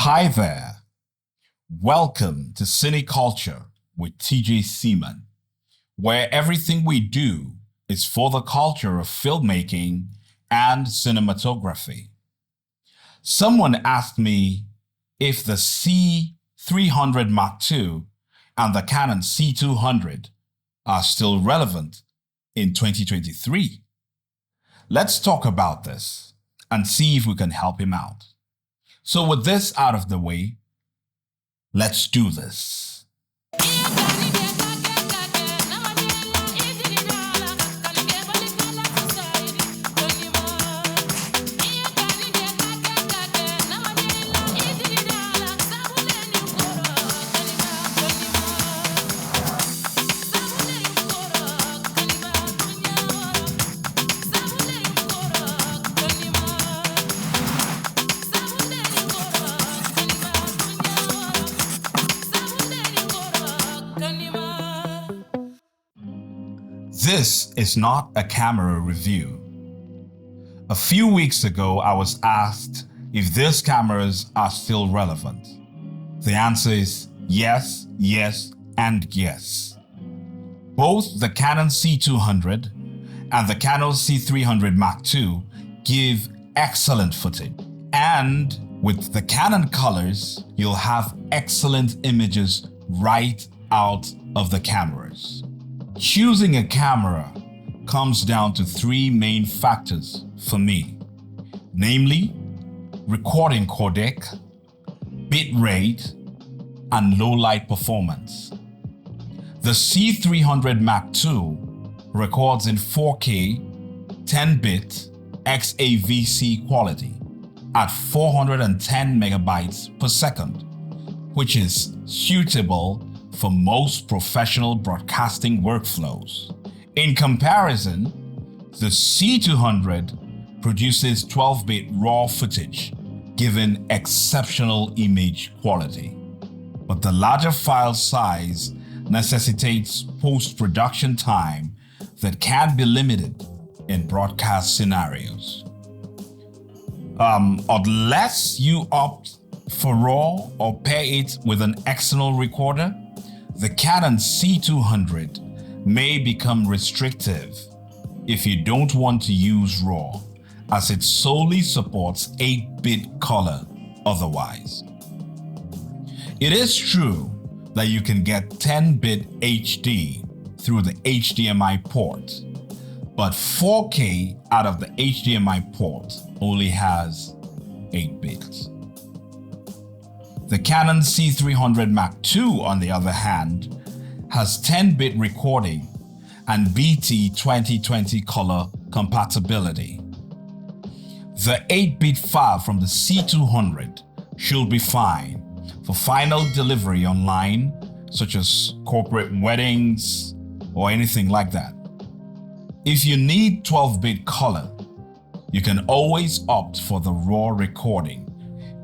Hi there. Welcome to Cine Culture with TJ Seaman, where everything we do is for the culture of filmmaking and cinematography. Someone asked me if the C300 Mk2 and the Canon C200 are still relevant in 2023. Let's talk about this and see if we can help him out. So with this out of the way, let's do this. This is not a camera review. A few weeks ago, I was asked if these cameras are still relevant. The answer is yes, yes, and yes. Both the Canon C200 and the Canon C300 Mk2 give excellent footage. And with the Canon colors, you'll have excellent images right out of the cameras. Choosing a camera comes down to three main factors for me, namely recording codec, bit rate, and low light performance. The C300 Mk2 records in 4K 10-bit XAVC quality at 410 megabytes per second, which is suitable for most professional broadcasting workflows. In comparison, the C200 produces 12-bit raw footage, giving exceptional image quality. But the larger file size necessitates post-production time that can be limited in broadcast scenarios. Unless you opt for RAW or pair it with an external recorder, the Canon C200 may become restrictive if you don't want to use RAW, as it solely supports 8-bit color otherwise. It is true that you can get 10-bit HD through the HDMI port, but 4K out of the HDMI port only has 8-bit. The Canon C300 Mk2, on the other hand, has 10-bit recording and BT 2020 color compatibility. The 8-bit file from the C200 should be fine for final delivery online, such as corporate weddings or anything like that. If you need 12-bit color, you can always opt for the RAW recording,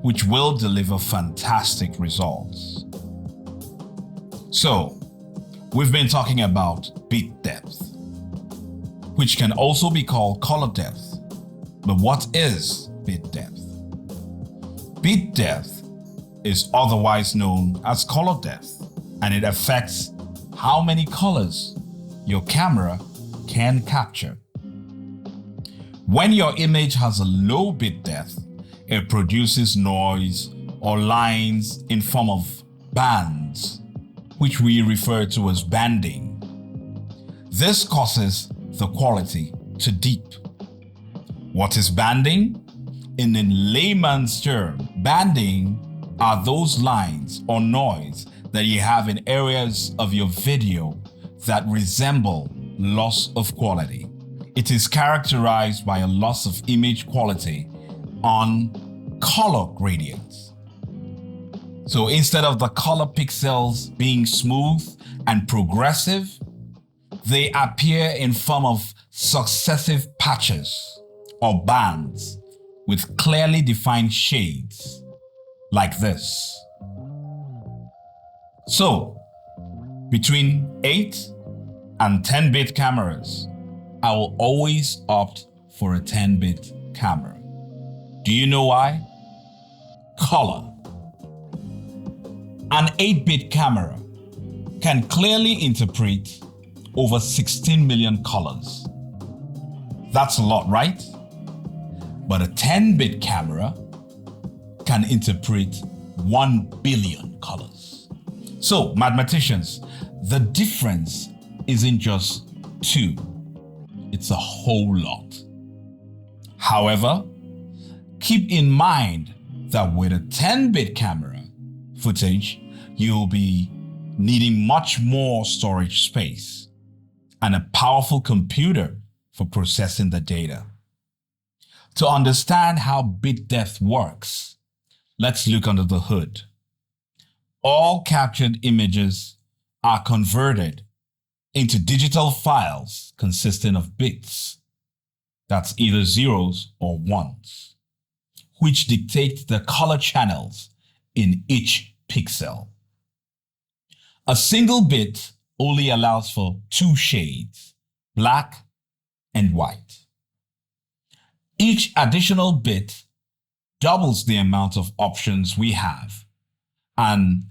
which will deliver fantastic results. So, we've been talking about bit depth, which can also be called color depth. But what is bit depth? Bit depth is otherwise known as color depth, and it affects how many colors your camera can capture. When your image has a low bit depth, it produces noise or lines in form of bands, which we refer to as banding. This causes the quality to dip. What is banding? In a layman's term, banding are those lines or noise that you have in areas of your video that resemble loss of quality. It is characterized by a loss of image quality on color gradients. So instead of the color pixels being smooth and progressive, they appear in form of successive patches or bands with clearly defined shades, like this. So, between 8 and 10-bit cameras, I will always opt for a 10-bit camera. Do you know why? Color. An 8-bit camera can clearly interpret over 16 million colors. That's a lot, right? But a 10-bit camera can interpret 1 billion colors. So, mathematicians, the difference isn't just 2, it's a whole lot. However, keep in mind that with a 10-bit camera footage, you'll be needing much more storage space and a powerful computer for processing the data. To understand how bit depth works, let's look under the hood. All captured images are converted into digital files consisting of bits, that's either zeros or ones, which dictate the color channels in each pixel. A single bit only allows for 2 shades, black and white. Each additional bit doubles the amount of options we have, and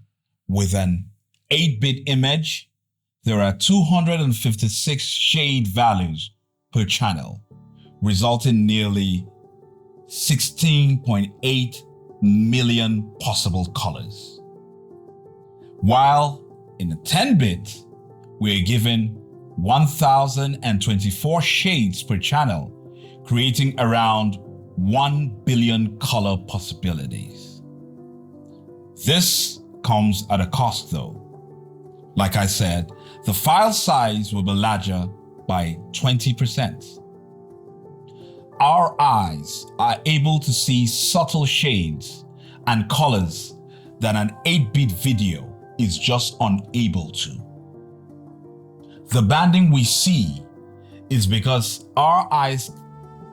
with an 8-bit image, there are 256 shade values per channel, resulting nearly 16.8 million possible colors. While in a 10-bit, we are given 1,024 shades per channel, creating around 1 billion color possibilities. This comes at a cost though. Like I said, the file size will be larger by 20%. Our eyes are able to see subtle shades and colors that an 8-bit video is just unable to. The banding we see is because our eyes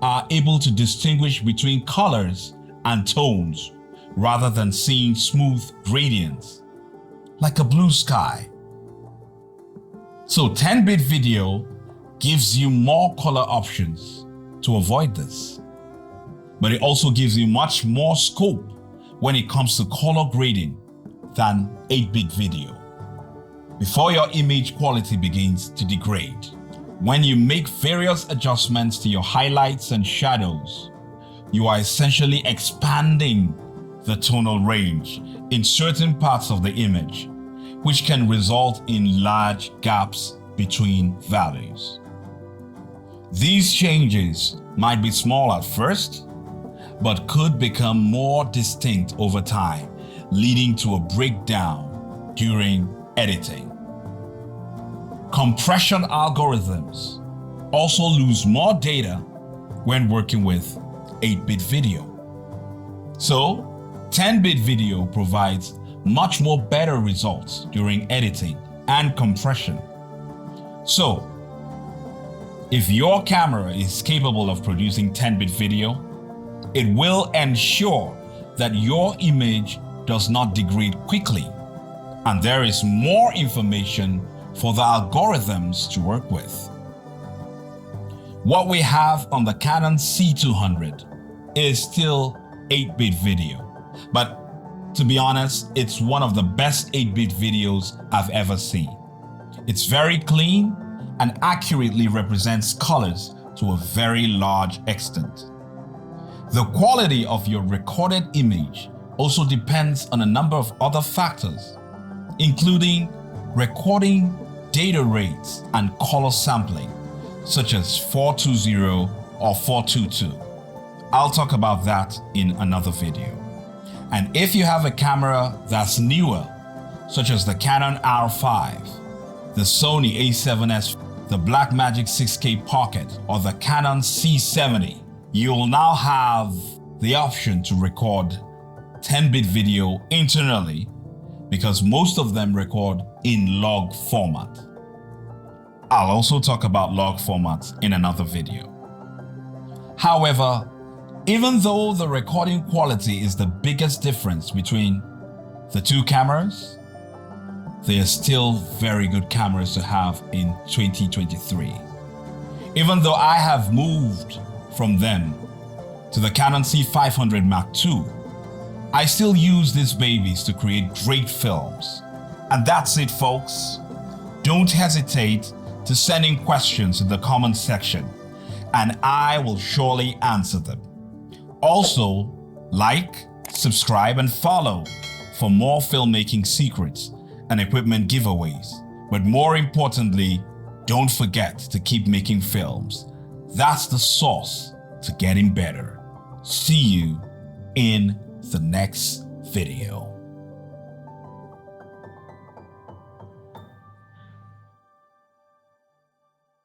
are able to distinguish between colors and tones rather than seeing smooth gradients, like a blue sky. So 10-bit video gives you more color options to avoid this, but it also gives you much more scope when it comes to color grading than 8-bit video. Before your image quality begins to degrade, when you make various adjustments to your highlights and shadows, you are essentially expanding the tonal range in certain parts of the image, which can result in large gaps between values. These changes might be small at first, but could become more distinct over time, leading to a breakdown during editing. Compression algorithms also lose more data when working with 8-bit video. So, 10-bit video provides much more better results during editing and compression. So, if your camera is capable of producing 10-bit video, it will ensure that your image does not degrade quickly, and there is more information for the algorithms to work with. What we have on the Canon C200 is still 8-bit video, but to be honest, it's one of the best 8-bit videos I've ever seen. It's very clean and accurately represents colors to a very large extent. The quality of your recorded image also depends on a number of other factors, including recording data rates and color sampling, such as 420 or 422. I'll talk about that in another video. And if you have a camera that's newer, such as the Canon R5, the Sony a7S, the Blackmagic 6K Pocket, or the Canon C70, you'll now have the option to record 10-bit video internally because most of them record in log format. I'll also talk about log formats in another video. However, even though the recording quality is the biggest difference between the two cameras, they are still very good cameras to have in 2023. Even though I have moved from them to the Canon C500 Mk2, I still use these babies to create great films. And that's it, folks. Don't hesitate to send in questions in the comment section, and I will surely answer them. Also, like, subscribe, and follow for more filmmaking secrets and equipment giveaways. But more importantly, don't forget to keep making films. That's the source to getting better. See you in the next video.